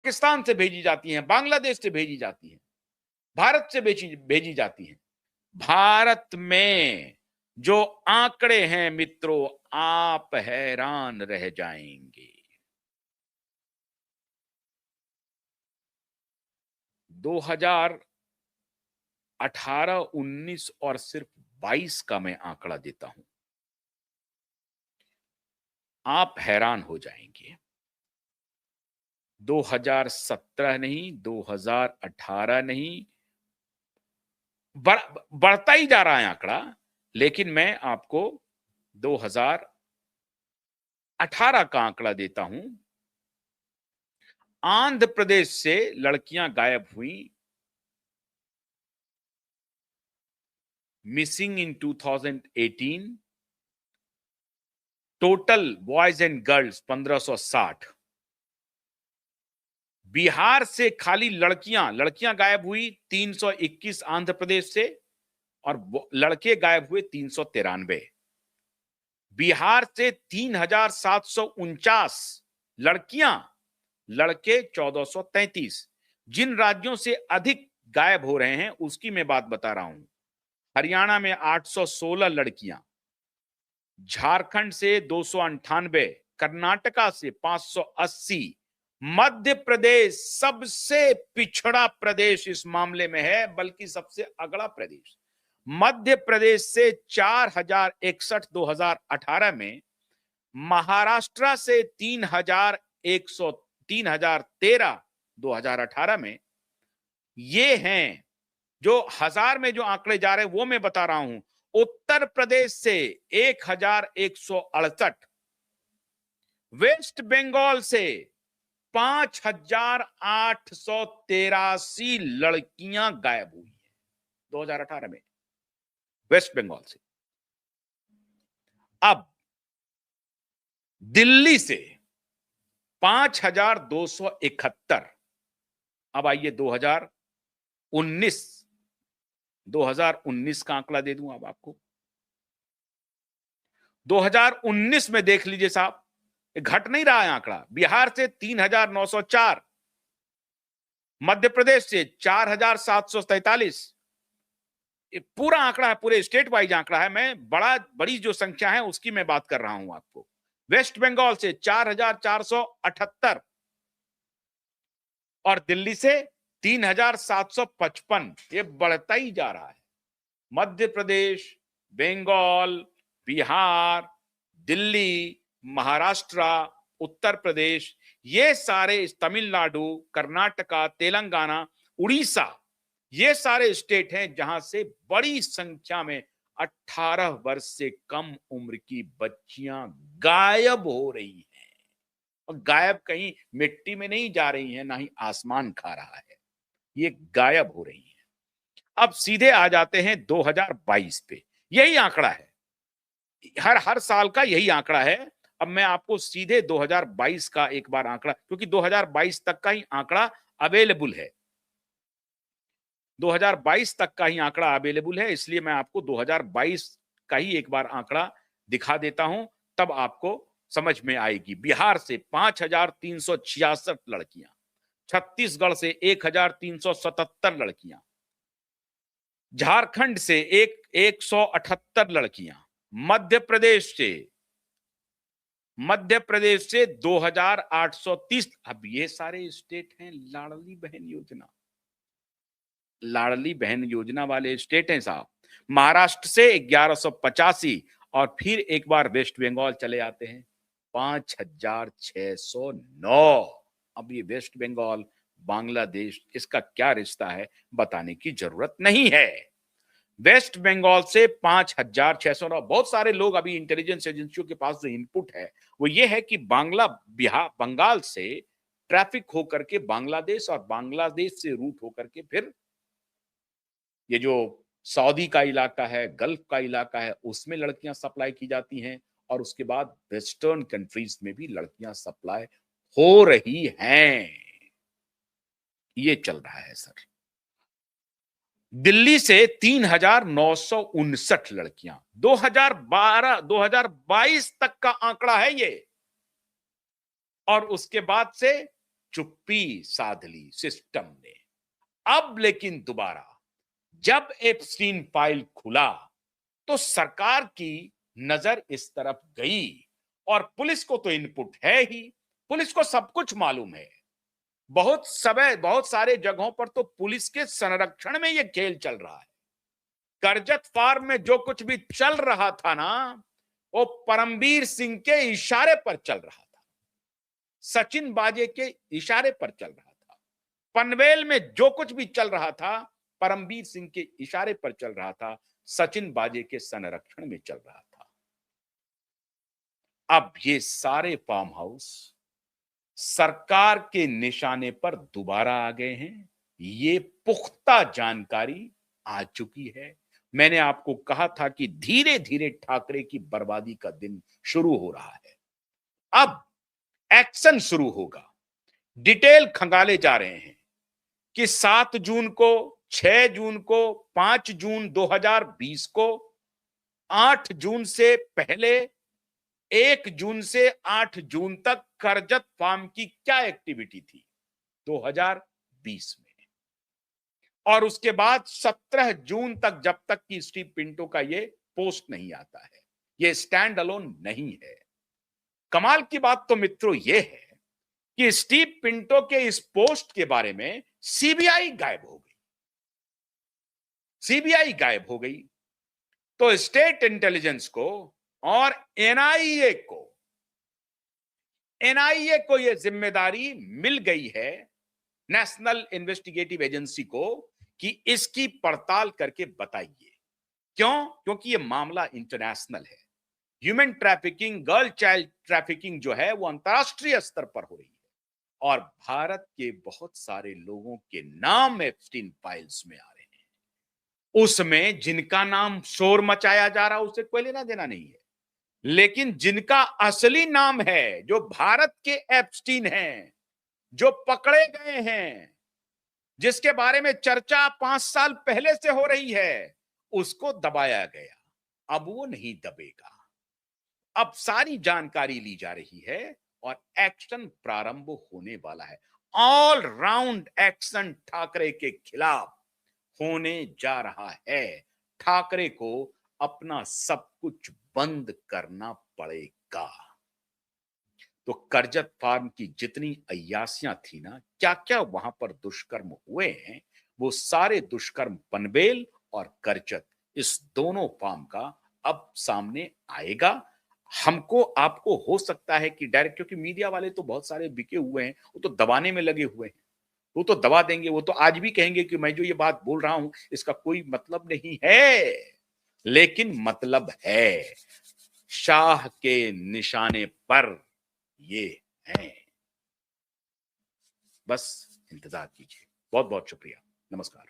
पाकिस्तान से भेजी जाती हैं, बांग्लादेश से भेजी जाती हैं, भारत से भेजी जाती हैं। भारत में जो आंकड़े हैं मित्रों, आप हैरान रह जाएंगे। 2018, 19 और सिर्फ 22 का मैं आंकड़ा देता हूं, आप हैरान हो जाएंगे। 2017 नहीं, 2018 नहीं, बढ़ता ही जा रहा है आंकड़ा, लेकिन मैं आपको 2018 का आंकड़ा देता हूं। आंध्र प्रदेश से लड़कियां गायब हुई, missing in 2018, total boys and girls 1560। Bihar से खाली लड़कियां गायब हुई 321 आंध्र प्रदेश से, और लड़के गायब हुए 393। बिहार से 3749 लड़कियां, लड़के 1433। जिन राज्यों से अधिक गायब हो रहे हैं उसकी मैं बात बता रहा हूं। हरियाणा में 816 लड़कियां, झारखंड से 298, कर्नाटका से 580, मध्य प्रदेश सबसे पिछड़ा प्रदेश इस मामले में है, बल्कि सबसे अगला प्रदेश। मध्य प्रदेश से 4061 2018 में, महाराष्ट्र से 3013 2018 में। ये हैं जो हजार में जो आंकड़े जा रहे हैं वो मैं बता रहा हूं। उत्तर प्रदेश से 1168, वेस्ट बंगाल से 5883 लड़कियां गायब हुई हैं 2018 में, वेस्ट बंगाल से। अब दिल्ली से 5271। अब आइए 2019 का आंकड़ा दे दूं अब आपको। 2019 में देख लीजिए साहब, घट नहीं रहा है आंकड़ा। बिहार से 3904, मध्य प्रदेश से 4743। पूरा आंकड़ा है, पूरे स्टेट वाइज आंकड़ा है। मैं बड़ी जो संख्या है उसकी मैं बात कर रहा हूं आपको। वेस्ट बंगाल से 4478 और दिल्ली से 3755। ये बढ़ता ही जा रहा है। मध्य प्रदेश, बंगाल, बिहार, दिल्ली, महाराष्ट्र, उत्तर प्रदेश, ये सारे, तमिलनाडु, कर्नाटका, तेलंगाना, उड़ीसा, ये सारे स्टेट हैं जहां से बड़ी संख्या में 18 वर्ष से कम उम्र की बच्चियां गायब हो रही हैं। और गायब कहीं मिट्टी में नहीं जा रही हैं, ना ही आसमान खा रहा है, ये गायब हो रही हैं। अब सीधे आ जाते हैं 2022 पे। यही आंकड़ा है, हर साल का यही आंकड़ा है। अब मैं आपको सीधे 2022 का एक बार आंकड़ा, क्योंकि 2022 तक का ही आंकड़ा अवेलेबल है, 2022 तक का ही आंकड़ा अवेलेबल है, इसलिए मैं आपको 2022 का ही एक बार आंकड़ा दिखा देता हूं, तब आपको समझ में आएगी। बिहार से 5366 लड़कियां, छत्तीसगढ़ से 1377 लड़कियां, झारखंड से 178 लड़कियां, मध्य प्रदेश से 2830। अब ये सारे स्टेट हैं लाडली बहन योजना वाले स्टेट हैं साहब। महाराष्ट्र से 1185, और फिर एक बार वेस्ट बंगाल चले आते हैं 5609। अब ये वेस्ट बंगाल, बांग्लादेश, इसका क्या रिश्ता है बताने की जरूरत नहीं है। वेस्ट बंगाल से 5609। बहुत सारे लोग, अभी इंटेलिजेंस एजेंसियों के पास जो इनपुट है वो ये है कि बंगाल से ट्रैफिक होकर के बांग्लादेश, और बांग्लादेश से रूट होकर के फिर ये जो सऊदी का इलाका है, गल्फ का इलाका है, उसमें लड़कियां सप्लाई की जाती हैं, और उसके बाद वेस्टर्न कंट्रीज में भी लड़कियां सप्लाई हो रही हैं। ये चल रहा है सर। दिल्ली से 3959 लड़कियां, 2022 तक का आंकड़ा है ये। और उसके बाद से चुप्पी साध ली सिस्टम ने। अब लेकिन दोबारा जब एप्स्टीन फाइल खुला तो सरकार की नजर इस तरफ गई, और पुलिस को तो इनपुट है ही, पुलिस को सब कुछ मालूम है। बहुत सारे जगहों पर तो पुलिस के संरक्षण में यह खेल चल रहा है। करजत फार्म में जो कुछ भी चल रहा था ना, वो परमवीर सिंह के इशारे पर चल रहा था, सचिन बाजे के इशारे पर चल रहा था। पनवेल में जो कुछ भी चल रहा था परमवीर सिंह के इशारे पर चल रहा था, सचिन बाजे के संरक्षण में चल रहा था। अब ये सारे फार्म हाउस सरकार के निशाने पर दोबारा आ गए हैं। ये पुख्ता जानकारी आ चुकी है। मैंने आपको कहा था कि धीरे धीरे ठाकरे की बर्बादी का दिन शुरू हो रहा है। अब एक्शन शुरू होगा। डिटेल खंगाले जा रहे हैं कि 7 जून को, 6 जून को, 5 जून 2020 को, 8 जून से पहले, 1 जून से 8 जून तक करजत फार्म की क्या एक्टिविटी थी 2020 में, और उसके बाद 17 जून तक, जब तक कि स्टीव पिंटो का ये पोस्ट नहीं आता है, ये स्टैंड अलोन नहीं है। कमाल की बात तो मित्रों ये है कि स्टीव पिंटो के इस पोस्ट के बारे में सीबीआई गायब हो गई। सीबीआई गायब हो गई तो स्टेट इंटेलिजेंस को और एनआईए को यह जिम्मेदारी मिल गई है, नेशनल इन्वेस्टिगेटिव एजेंसी को, कि इसकी पड़ताल करके बताइए। क्यों? क्योंकि यह मामला इंटरनेशनल है। Human trafficking, girl child trafficking जो है वो अंतरराष्ट्रीय स्तर पर हो रही है, और भारत के बहुत सारे लोगों के नाम एप्स्टीन फाइल्स में आ रहे हैं। उसमें जिनका नाम शोर मचाया जा रहा है उसे कोई लेना देना नहीं है, लेकिन जिनका असली नाम है, जो भारत के एप्स्टीन हैं, जो पकड़े गए हैं, जिसके बारे में चर्चा 5 साल पहले से हो रही है, उसको दबाया गया। अब वो नहीं दबेगा। अब सारी जानकारी ली जा रही है और एक्शन प्रारंभ होने वाला है। ऑल राउंड एक्शन ठाकरे के खिलाफ होने जा रहा है। ठाकरे को अपना सब कुछ बंद करना पड़ेगा। तो करजत फार्म की जितनी अय्यासियां थी ना, क्या क्या वहां पर दुष्कर्म हुए हैं, वो सारे दुष्कर्म पनवेल और करजत, इस दोनों फार्म का अब सामने आएगा। हमको, आपको हो सकता है कि डायरेक्ट, क्योंकि मीडिया वाले तो बहुत सारे बिके हुए हैं, वो तो दबाने में लगे हुए हैं, वो तो दबा देंगे। वो तो आज भी कहेंगे कि मैं जो ये बात बोल रहा हूं इसका कोई मतलब नहीं है, लेकिन मतलब है। शाह के निशाने पर ये हैं। बस इंतजार कीजिए। बहुत बहुत शुक्रिया। नमस्कार।